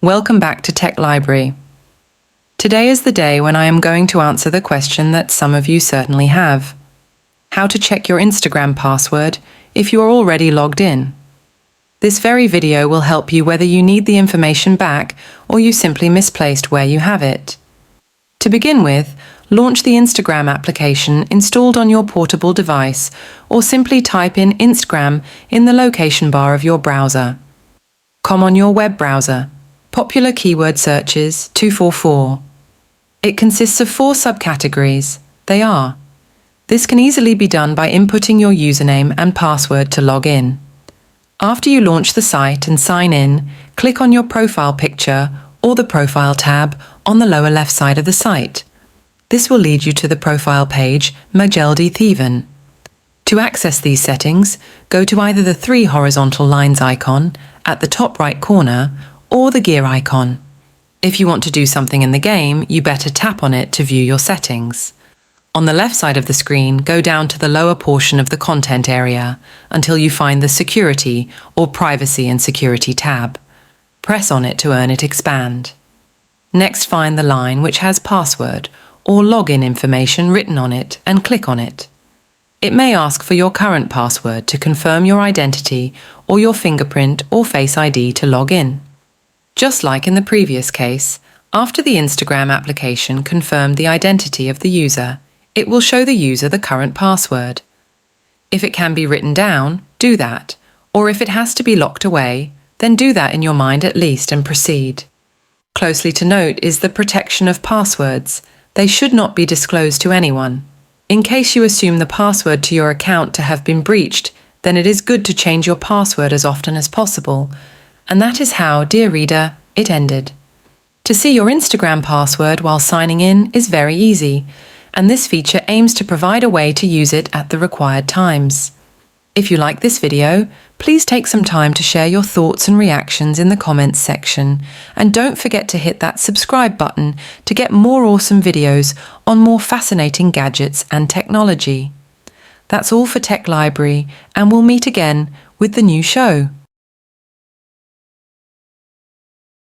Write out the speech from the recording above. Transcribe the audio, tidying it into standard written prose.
Welcome back to Tech Library. Today is the day when I am going to answer the question that some of you certainly have: how to check your Instagram password if you are already logged in. This very video will help you whether you need the information back or you simply misplaced where you have it. To begin with, launch the Instagram application installed on your portable device, or simply type in Instagram in the location bar of your browser. Come on your web browser. Popular keyword searches 244. It consists of 4 subcategories. They are: this can easily be done by inputting your username and password to log in. After you launch the site and sign in, click on your profile picture or the profile tab on the lower left side of the site. This will lead you to the profile page Majeldi Theven. To access these settings, go to either the 3 horizontal lines icon at the top right corner or the gear icon. If you want to do something in the game, you better tap on it to view your settings. On the left side of the screen, go down to the lower portion of the content area until you find the Security or Privacy and Security tab. Press on it to earn it expand. Next, find the line which has password or login information written on it and click on it. It may ask for your current password to confirm your identity or your fingerprint or Face ID to log in. Just like in the previous case, after the Instagram application confirmed the identity of the user, it will show the user the current password. If it can be written down, do that, or if it has to be locked away, then do that in your mind at least and proceed. Closely to note is the protection of passwords. They should not be disclosed to anyone. In case you assume the password to your account to have been breached, then it is good to change your password as often as possible. And that is how, dear reader, it ended. To see your Instagram password while signing in is very easy, and this feature aims to provide a way to use it at the required times. If you like this video, please take some time to share your thoughts and reactions in the comments section, and don't forget to hit that subscribe button to get more awesome videos on more fascinating gadgets and technology. That's all for Tech Library, and we'll meet again with the new show.